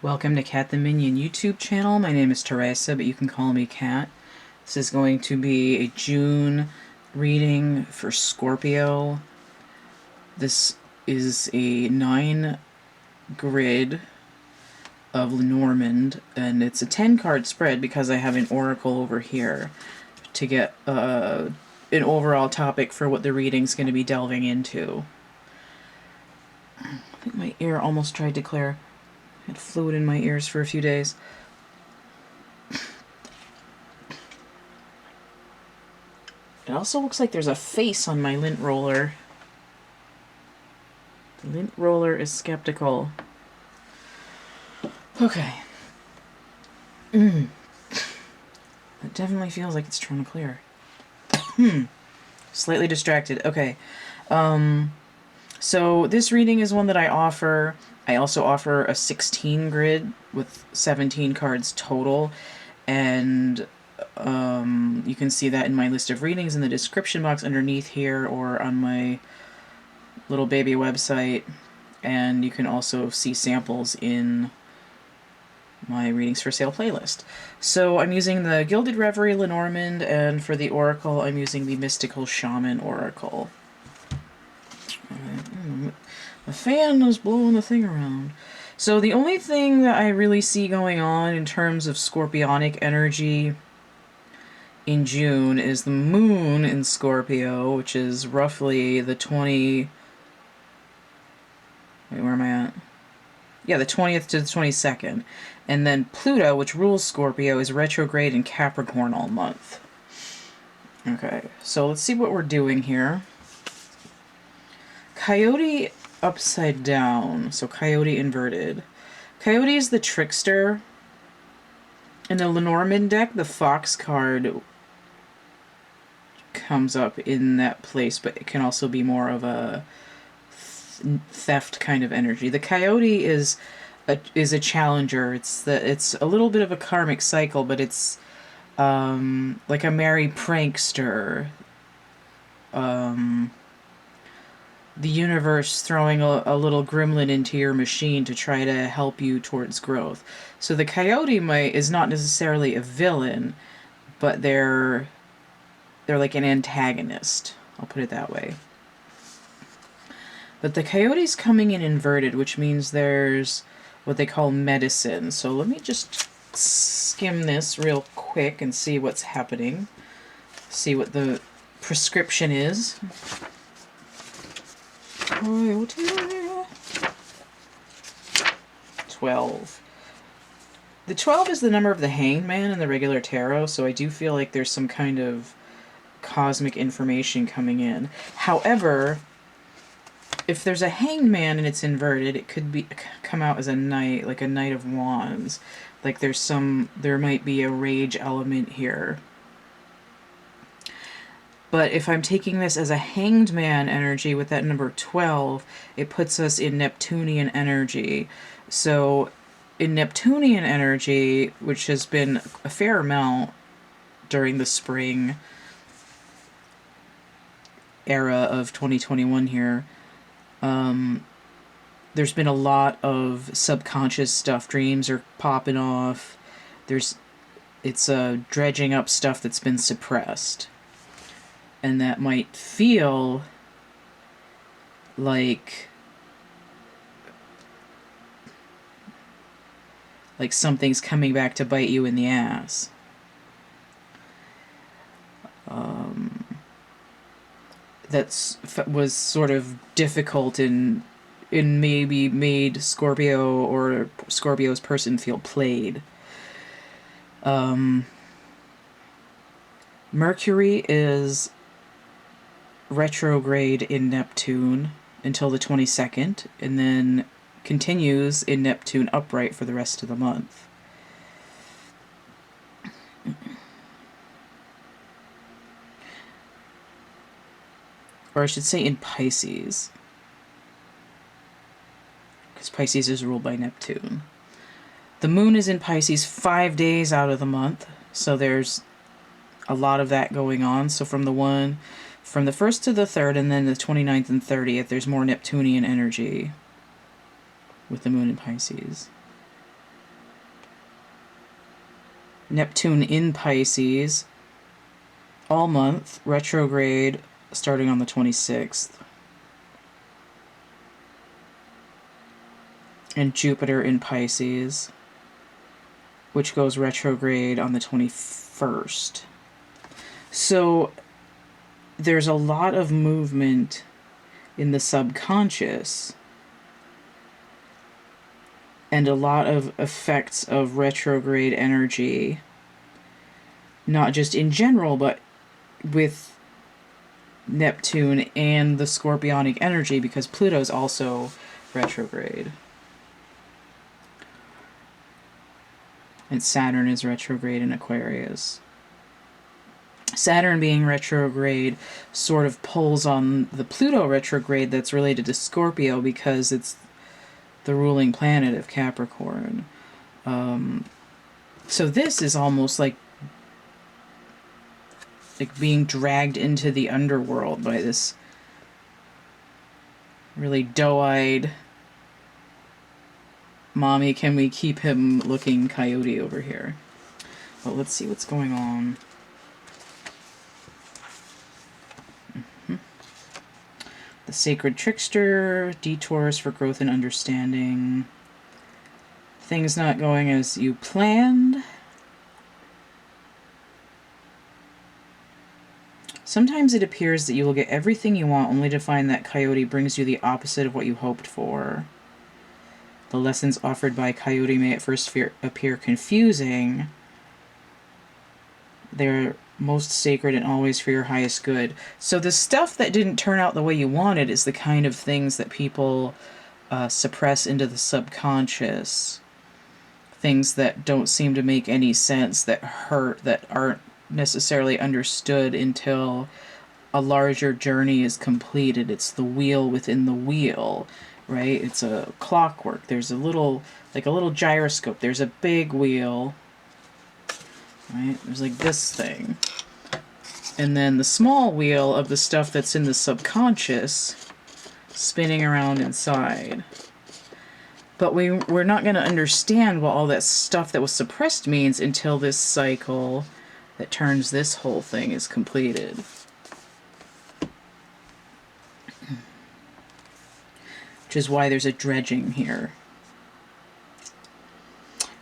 Welcome to CATtheMinion YouTube channel. My name is Teresa, but you can call me Cat. This is going to be a June reading for Scorpio. This is a 9 grid of Lenormand, and it's a 10-card spread because I have an oracle over here to get an overall topic for what the reading's going to be delving into. I think my ear almost tried to clear. I had fluid in my ears for a few days. It also looks like there's a face on my lint roller. The lint roller is skeptical. Okay. It definitely feels like it's trying to clear. Slightly distracted. Okay. So this reading is one that I offer. I also offer a 16 grid with 17 cards total, and you can see that in my list of readings in the description box underneath here or on my little baby website, and you can also see samples in my Readings for Sale playlist. So I'm using the Gilded Reverie Lenormand, and for the Oracle I'm using the Mystical Shaman Oracle. The fan is blowing the thing around. So the only thing that I really see going on in terms of scorpionic energy in June is the moon in Scorpio, which is roughly the 20... Wait, where am I at? Yeah, the 20th to the 22nd. And then Pluto, which rules Scorpio, is retrograde in Capricorn all month. Okay, so let's see what we're doing here. Coyote upside down, so Coyote inverted. Coyote is the trickster. In the Lenormand deck, the Fox card comes up in that place, but it can also be more of a theft kind of energy. The Coyote is a challenger. It's a little bit of a karmic cycle, but it's like a merry prankster. The universe throwing a little gremlin into your machine to try to help you towards growth. So the Coyote is not necessarily a villain, but they're like an antagonist. I'll put it that way. But the Coyote's coming in inverted, which means there's what they call medicine. So let me just skim this real quick and see what's happening. See what the prescription is. 12. The 12 is the number of the Hanged Man in the regular tarot, so I do feel like there's some kind of cosmic information coming in. However, if there's a Hanged Man and it's inverted, it could come out as a knight, like a Knight of Wands. Like there might be a rage element here. But if I'm taking this as a Hanged Man energy with that number 12, it puts us in Neptunian energy. So in Neptunian energy, which has been a fair amount during the spring era of 2021 here, there's been a lot of subconscious stuff. Dreams are popping off. It's dredging up stuff that's been suppressed. And that might feel like something's coming back to bite you in the ass. That was sort of difficult and maybe made Scorpio or Scorpio's person feel played. Mercury is retrograde in Neptune until the 22nd, and then continues in Neptune upright for the rest of the month. Or I should say in Pisces, because Pisces is ruled by Neptune. The moon is in Pisces 5 days out of the month, so there's a lot of that going on. So from the 1st to the 3rd, and then the 29th and 30th, there's more Neptunian energy with the moon in Pisces. Neptune in Pisces all month, retrograde starting on the 26th. And Jupiter in Pisces, which goes retrograde on the 21st. So there's a lot of movement in the subconscious and a lot of effects of retrograde energy, not just in general, but with Neptune and the Scorpionic energy, because Pluto's also retrograde. And Saturn is retrograde in Aquarius. Saturn being retrograde sort of pulls on the Pluto retrograde that's related to Scorpio because it's the ruling planet of Capricorn. So this is almost like being dragged into the underworld by this really doe-eyed mommy can we keep him looking coyote over here. But let's see what's going on. The Sacred Trickster, detours for growth and understanding. Things not going as you planned. Sometimes it appears that you will get everything you want only to find that Coyote brings you the opposite of what you hoped for. The lessons offered by Coyote may at first appear confusing. They're most sacred and always for your highest good. So the stuff that didn't turn out the way you wanted is the kind of things that people suppress into the subconscious. Things that don't seem to make any sense, that hurt, that aren't necessarily understood until a larger journey is completed. It's the wheel within the wheel, right? It's a clockwork. There's a little, like a little gyroscope. There's a big wheel, right? There's like this thing. And then the small wheel of the stuff that's in the subconscious spinning around inside. But we're not going to understand what all that stuff that was suppressed means until this cycle that turns this whole thing is completed. Which is why there's a dredging here.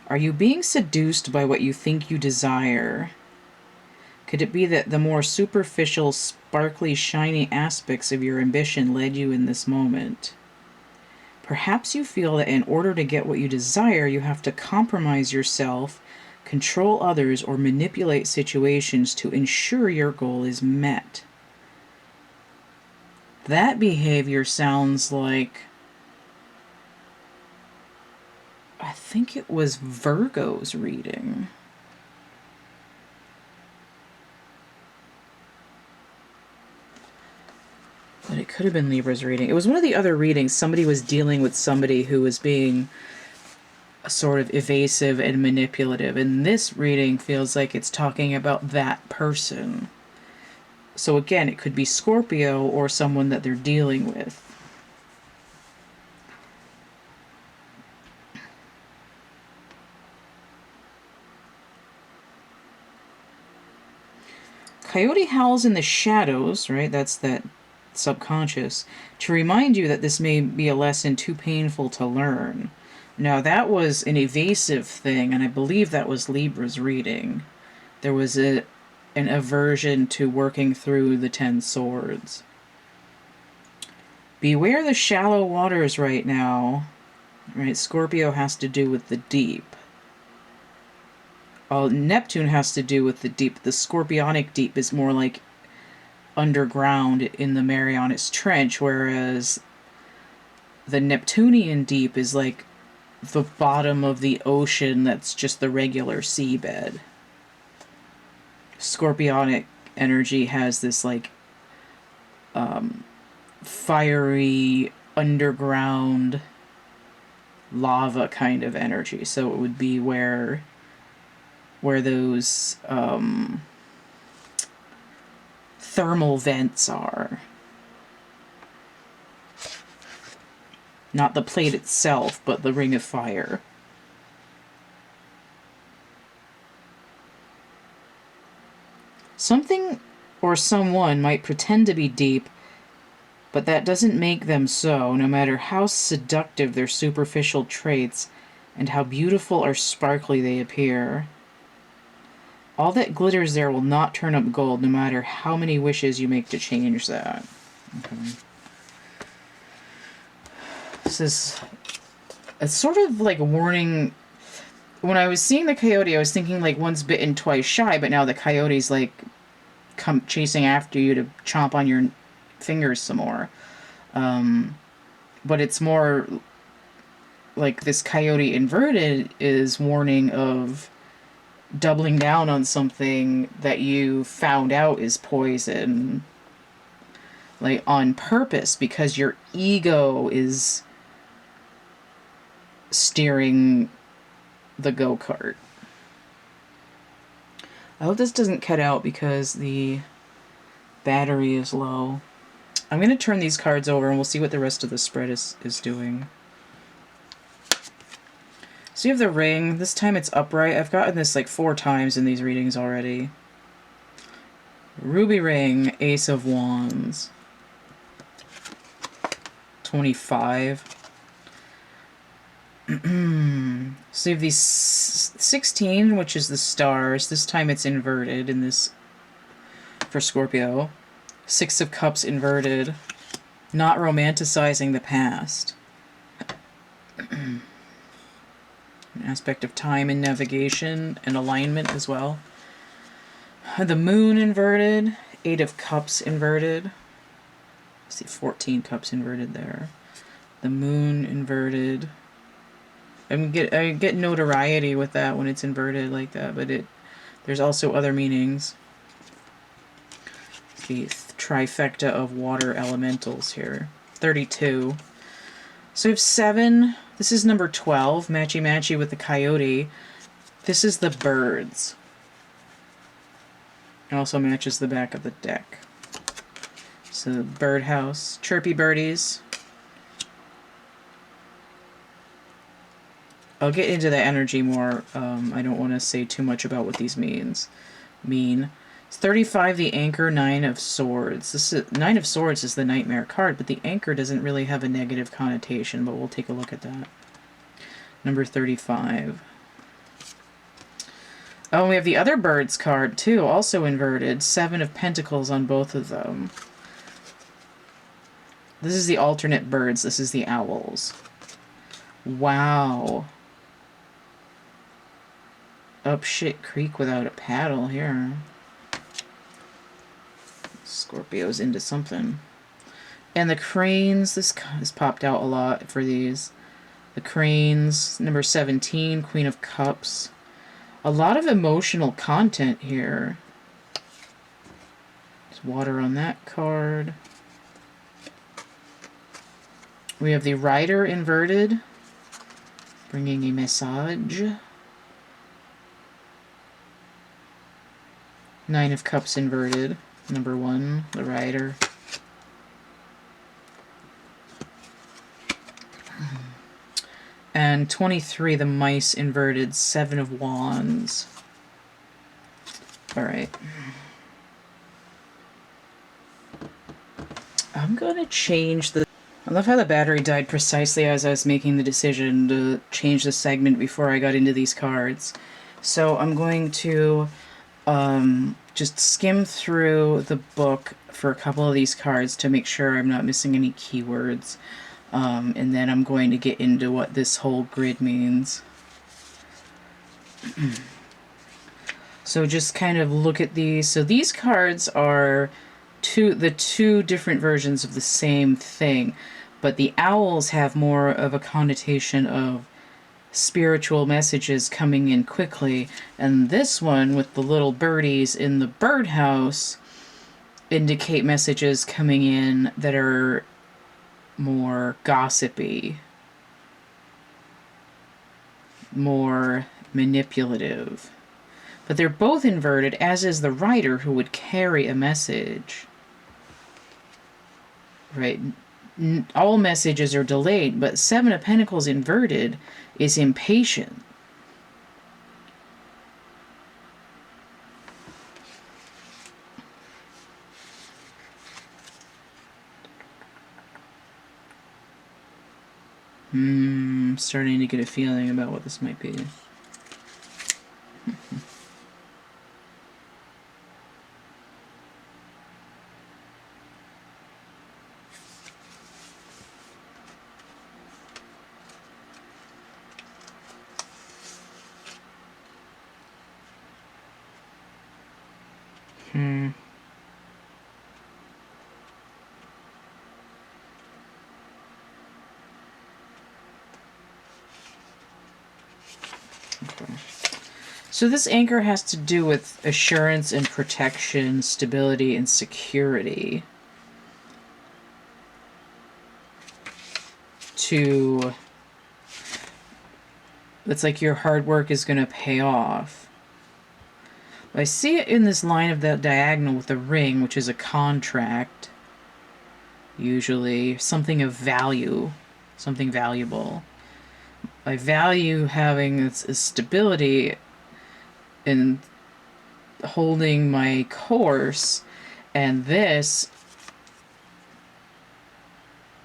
Are you being seduced by what you think you desire? Could it be that the more superficial, sparkly, shiny aspects of your ambition led you in this moment? Perhaps you feel that in order to get what you desire, you have to compromise yourself, control others, or manipulate situations to ensure your goal is met. That behavior sounds like, I think it was Virgo's reading. But it could have been Libra's reading. It was one of the other readings. Somebody was dealing with somebody who was being sort of evasive and manipulative. And this reading feels like it's talking about that person. So again, it could be Scorpio or someone that they're dealing with. Coyote howls in the shadows, right? That's that subconscious, to remind you that this may be a lesson too painful to learn. Now, that was an evasive thing, and I believe that was Libra's reading. There was an aversion to working through the 10 swords. Beware the shallow waters right now. Right? Scorpio has to do with the deep. Neptune has to do with the deep. The Scorpionic deep is more like underground in the Marianas Trench, whereas the Neptunian deep is like the bottom of the ocean that's just the regular seabed. Scorpionic energy has this like fiery underground lava kind of energy. So it would be where those thermal vents are. Not the plate itself, but the ring of fire. Something or someone might pretend to be deep, but that doesn't make them so, no matter how seductive their superficial traits and how beautiful or sparkly they appear. All that glitters there will not turn up gold, no matter how many wishes you make to change that. Okay. This is... It's sort of like a warning. When I was seeing the coyote, I was thinking like once bitten, twice shy, but now the coyote's like come chasing after you to chomp on your fingers some more. But it's more like this coyote inverted is warning of doubling down on something that you found out is poison, like on purpose, because your ego is steering the go-kart. I hope this doesn't cut out because the battery is low. I'm going to turn these cards over and we'll see what the rest of the spread is doing. So you have the ring. This time it's upright. I've gotten this like 4 times in these readings already. Ruby ring, Ace of Wands. 25. So you have these 16, which is the stars. This time it's inverted in this for Scorpio. 6 of Cups inverted. Not romanticizing the past. An aspect of time and navigation and alignment as well. The moon inverted. 8 of Cups inverted. See 14 cups inverted there. The moon inverted. I get notoriety with that when it's inverted like that, but there's also other meanings. The trifecta of water elementals here. 32. So we have 7. This is number 12, matchy-matchy with the coyote. This is the birds. It also matches the back of the deck. So birdhouse, chirpy birdies. I'll get into that energy more. I don't want to say too much about what these mean. It's 35, the anchor, 9 of swords. This is, 9 of swords is the nightmare card, but the anchor doesn't really have a negative connotation, but we'll take a look at that. Number 35. Oh, and we have the other birds card, too, also inverted. 7 of pentacles on both of them. This is the alternate birds. This is the owls. Wow. Up shit creek without a paddle here. Scorpio's into something. And the cranes, this has popped out a lot for these. The cranes, number 17, Queen of Cups. A lot of emotional content here. There's water on that card. We have the Rider inverted, bringing a message. 9 of Cups inverted, number 1, the Rider. And 23, the Mice inverted, 7 of Wands. Alright. I'm gonna change the... I love how the battery died precisely as I was making the decision to change the segment before I got into these cards. So I'm going to just skim through the book for a couple of these cards to make sure I'm not missing any keywords. And then I'm going to get into what this whole grid means. So just kind of look at these. So these cards are the two different versions of the same thing, but the owls have more of a connotation of spiritual messages coming in quickly, and this one with the little birdies in the birdhouse indicate messages coming in that are more gossipy, more manipulative. But they're both inverted, as is the Rider, who would carry a message. Right? All messages are delayed, but 7 of Pentacles inverted is impatient. Starting to get a feeling about what this might be. Okay. So this anchor has to do with assurance and protection, stability and security. It's like your hard work is going to pay off. I see it in this line of the diagonal with the ring, which is a contract. Usually something of value, something valuable. I value having a stability in holding my course, and this,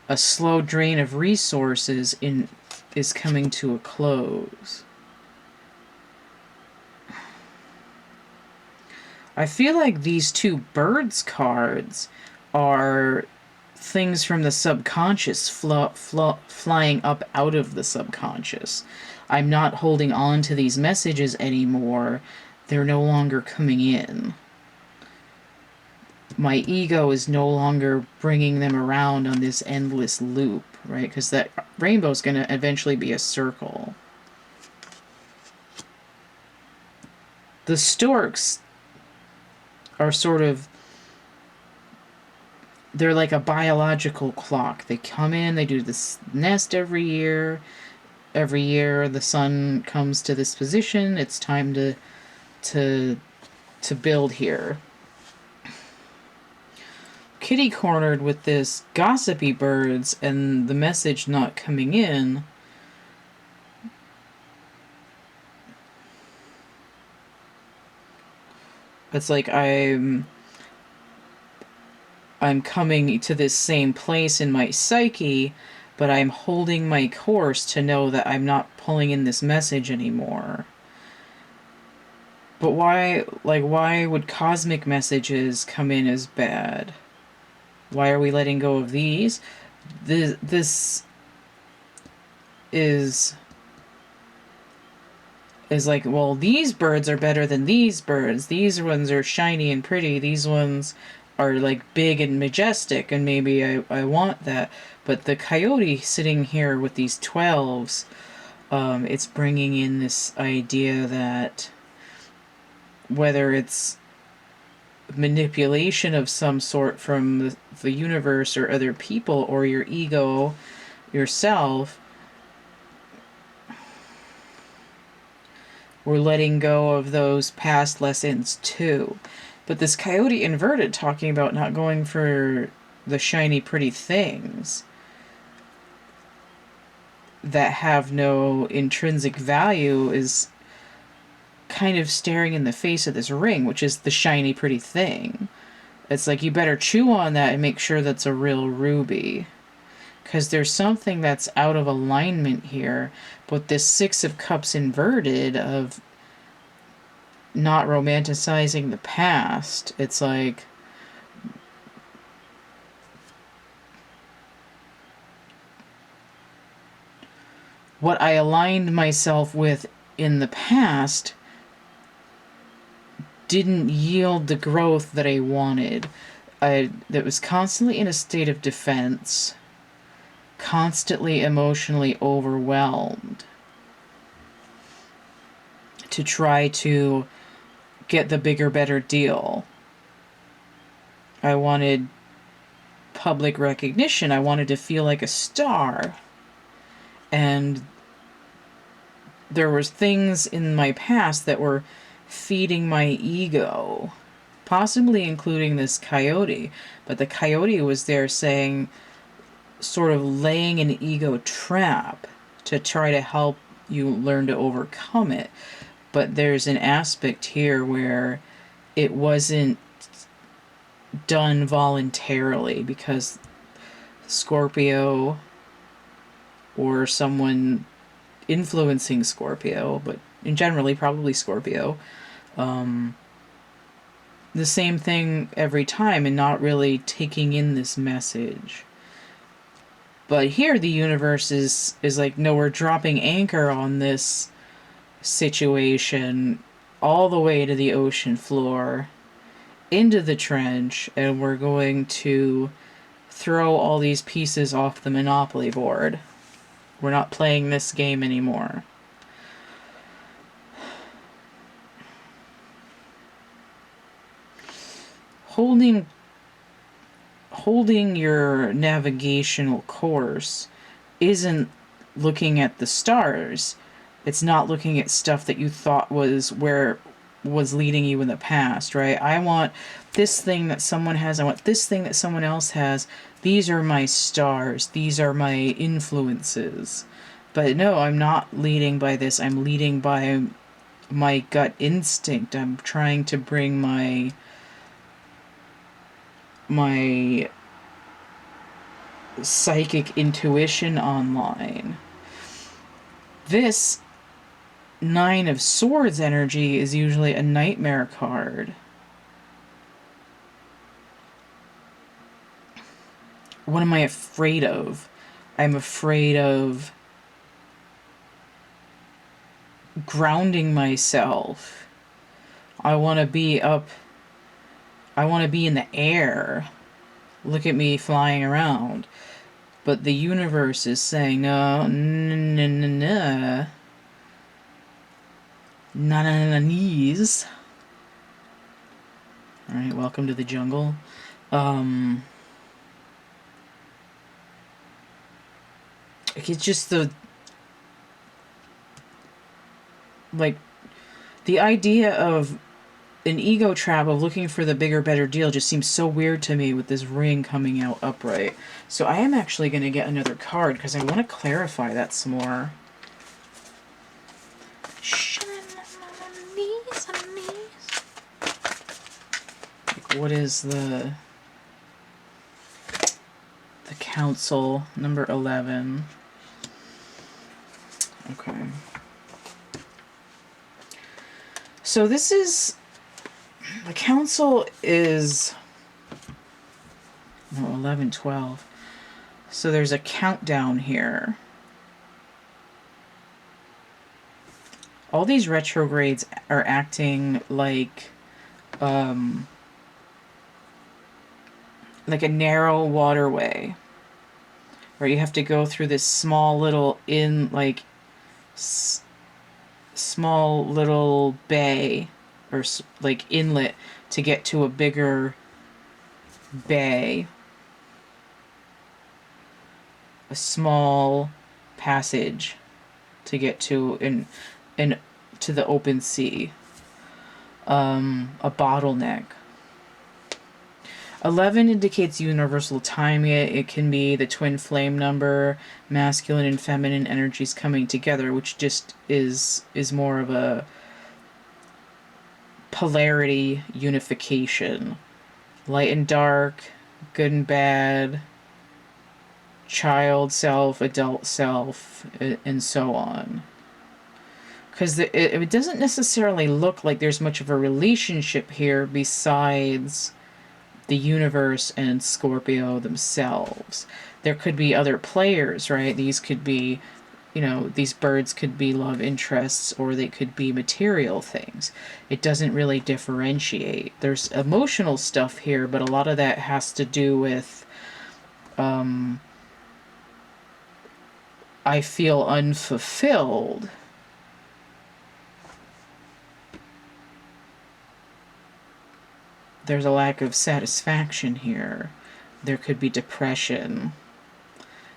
a slow drain of resources is coming to a close. I feel like these two birds cards are things from the subconscious flying up out of the subconscious. I'm not holding on to these messages anymore. They're no longer coming in. My ego is no longer bringing them around on this endless loop, right? Because that rainbow's going to eventually be a circle. The storks are sort of, they're like a biological clock. They come in, they do this nest every year. Every year the sun comes to this position. It's time to build here. Kitty cornered with this gossipy birds and the message not coming in. It's like I'm coming to this same place in my psyche, but I'm holding my course to know that I'm not pulling in this message anymore. But why would cosmic messages come in as bad? Why are we letting go of these? This is like, well, these birds are better than these birds. These ones are shiny and pretty. These ones are like big and majestic, and maybe I want that. But the coyote sitting here with these 12s, it's bringing in this idea that whether it's manipulation of some sort from the universe or other people or your ego, yourself, we're letting go of those past lessons too. But this coyote inverted, talking about not going for the shiny, pretty things that have no intrinsic value, is kind of staring in the face of this ring, which is the shiny, pretty thing. It's like, you better chew on that and make sure that's a real ruby. Because there's something that's out of alignment here. But this Six of Cups inverted of not romanticizing the past, it's like, what I aligned myself with in the past didn't yield the growth that I wanted. That was constantly in a state of defense, constantly emotionally overwhelmed to try to get the bigger, better deal. I wanted public recognition. I wanted to feel like a star. And there was things in my past that were feeding my ego, possibly including this coyote. But the coyote was there saying, sort of laying an ego trap to try to help you learn to overcome it. But there's an aspect here where it wasn't done voluntarily, because Scorpio or someone influencing Scorpio, but generally probably Scorpio. The same thing every time and not really taking in this message. But here the universe is like, no, we're dropping anchor on this situation all the way to the ocean floor, into the trench, and we're going to throw all these pieces off the Monopoly board. We're not playing this game anymore. Holding your navigational course isn't looking at the stars. It's not looking at stuff that you thought was leading you in the past, right? I want this thing that someone has. I want this thing that someone else has. These are my stars. These are my influences. But no, I'm not leading by this. I'm leading by my gut instinct. I'm trying to bring my psychic intuition online. This Nine of Swords energy is usually a nightmare card. What am I afraid of? I'm afraid of grounding myself. I want to be up. I want to be in the air. Look at me flying around. But the universe is saying, no, no. Knees. Alright, welcome to the jungle. It's just the idea of an ego trap of looking for the bigger, better deal just seems so weird to me with this ring coming out upright. So I am actually going to get another card because I want to clarify that some more. What is the council, number 11? Okay. So this is, the council is, no, 11, 12. So there's a countdown here. All these retrogrades are acting like a narrow waterway, where you have to go through this small little small little bay or inlet to get to a bigger bay, a small passage to get to to the open sea, a bottleneck. 11 indicates universal time. It can be the twin flame number, masculine and feminine energies coming together, which just is more of a polarity unification. Light and dark, good and bad, child self, adult self, and so on. Because it doesn't necessarily look like there's much of a relationship here besides the universe and Scorpio themselves. There could be other players, right? These could be, these birds could be love interests, or they could be material things. It doesn't really differentiate. There's emotional stuff here, but a lot of that has to do with I feel unfulfilled. There's a lack of satisfaction here. There could be depression.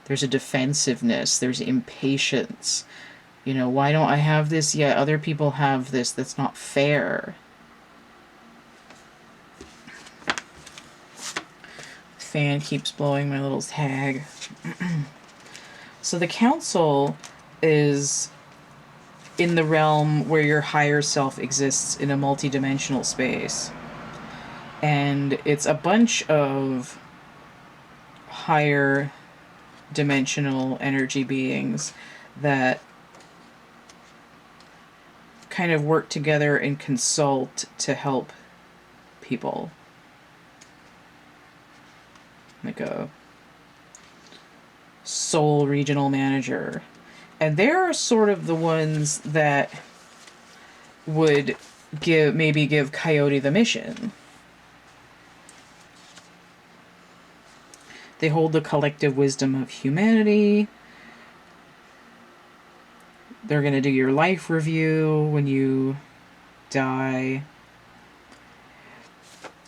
There's a defensiveness. There's impatience. Why don't I have this yet? Other people have this. That's not fair. Fan keeps blowing my little tag. So the council is in the realm where your higher self exists in a multidimensional space. And it's a bunch of higher dimensional energy beings that kind of work together and consult to help people. Like a soul regional manager. And they're sort of the ones that would give Coyote the mission. They hold the collective wisdom of humanity. They're going to do your life review when you die.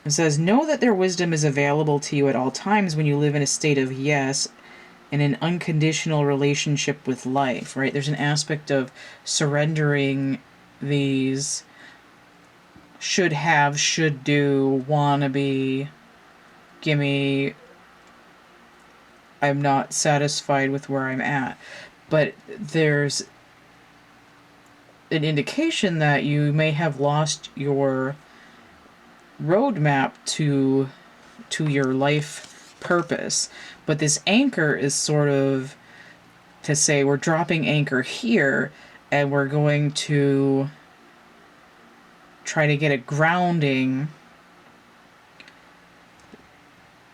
It says, know that their wisdom is available to you at all times when you live in a state of yes and an unconditional relationship with life, right? There's an aspect of surrendering these should have, should do, wanna be, gimme, I'm not satisfied with where I'm at. But there's an indication that you may have lost your roadmap to your life purpose. But this anchor is sort of to say we're dropping anchor here and we're going to try to get a grounding,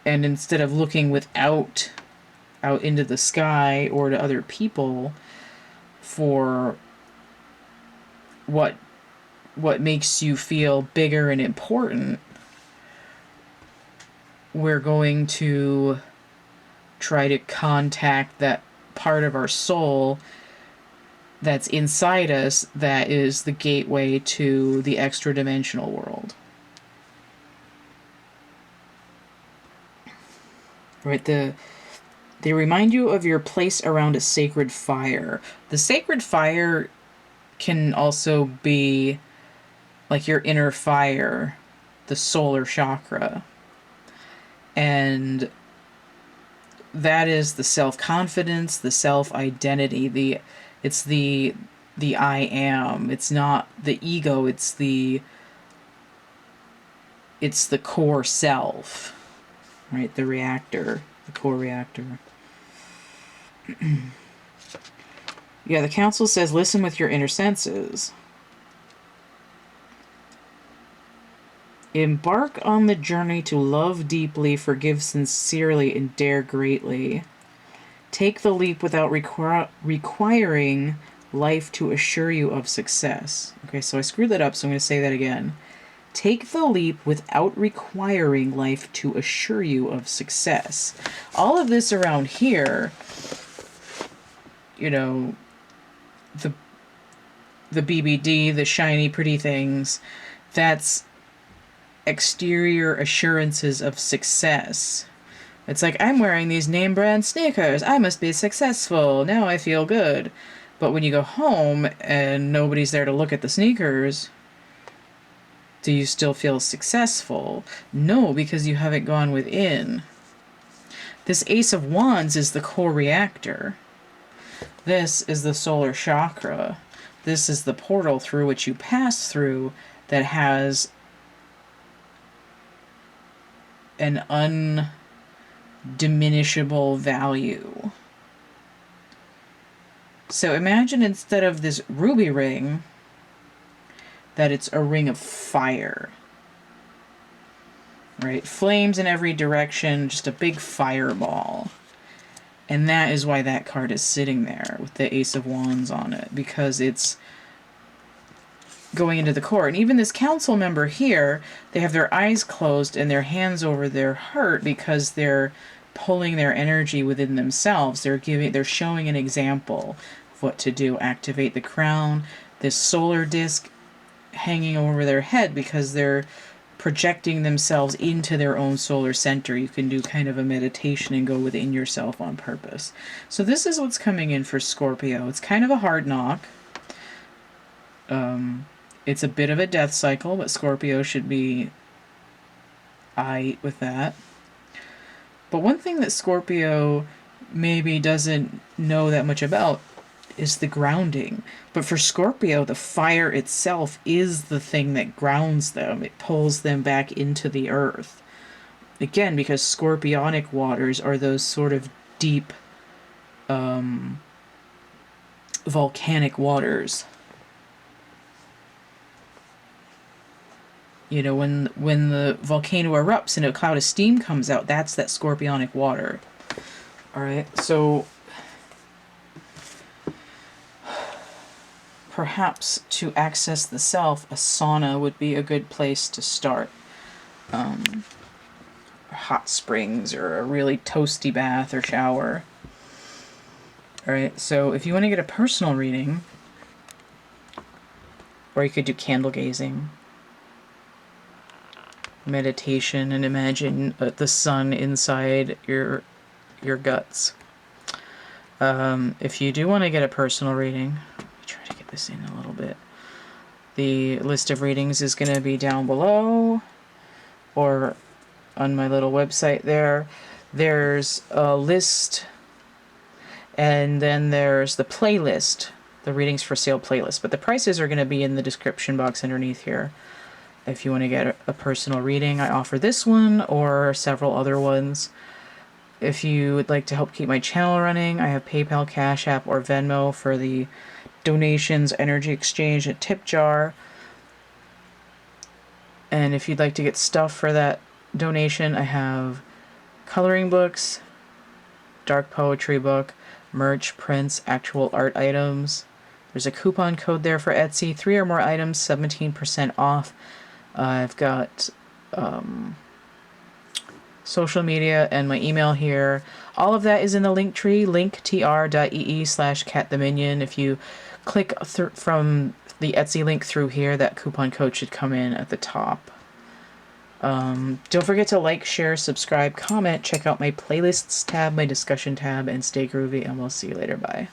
and instead of looking out into the sky or to other people for what makes you feel bigger and important, we're going to try to contact that part of our soul that's inside us that is the gateway to the extra dimensional world. Right? They remind you of your place around a sacred fire. The sacred fire can also be like your inner fire, the solar chakra. And that is the self-confidence, the self-identity, it's the I am. It's not the ego, it's the core self. Right? The reactor, the core reactor. Yeah, the council says listen with your inner senses. Embark on the journey to love deeply, forgive sincerely, and dare greatly. Take the leap without requiring life to assure you of success. Okay, so I screwed that up, so I'm going to say that again. Take the leap without requiring life to assure you of success. All of this around here, you know, the BBD, the shiny, pretty things, that's exterior assurances of success. It's like, I'm wearing these name brand sneakers. I must be successful. Now I feel good. But when you go home and nobody's there to look at the sneakers, do you still feel successful? No, because you haven't gone within. This Ace of Wands is the core reactor. This is the solar chakra. This is the portal through which you pass through that has an undiminishable value. So imagine instead of this ruby ring, that it's a ring of fire. Right? Flames in every direction, just a big fireball. And that is why that card is sitting there with the Ace of Wands on it, because it's going into the core. And even this council member here, they have their eyes closed and their hands over their heart because they're pulling their energy within themselves. They're showing an example of what to do. Activate the crown, this solar disc hanging over their head because they're projecting themselves into their own solar center. You can do kind of a meditation and go within yourself on purpose. So this is what's coming in for Scorpio. It's kind of a hard knock. It's a bit of a death cycle, but Scorpio should be aight with that. But one thing that Scorpio maybe doesn't know that much about is the grounding. But for Scorpio, the fire itself is the thing that grounds them. It pulls them back into the earth. Again, because scorpionic waters are those sort of deep volcanic waters. You know, when the volcano erupts and a cloud of steam comes out, that's that scorpionic water. Alright, so perhaps to access the self, a sauna would be a good place to start. Hot springs or a really toasty bath or shower. Alright, so if you want to get a personal reading, or you could do candle gazing, meditation, and imagine the sun inside your guts. If you do want to get a personal reading, let me try to get this in a little bit. The list of readings is going to be down below, or on my little website there. There's a list, and then there's the playlist, the readings for sale playlist. But the prices are going to be in the description box underneath here. If you want to get a personal reading, I offer this one or several other ones. If you would like to help keep my channel running, I have PayPal, Cash App, or Venmo for the donations, energy exchange, and tip jar. And if you'd like to get stuff for that donation, I have coloring books, dark poetry book, merch, prints, actual art items. There's a coupon code there for Etsy. 3 or more items, 17% off. I've got social media and my email here. All of that is in the link tree, linktr.ee/CATtheMinion. If you click from the Etsy link through here, that coupon code should come in at the top. Don't forget to like, share, subscribe, comment, check out my playlists tab, my discussion tab, and stay groovy, and we'll see you later. Bye.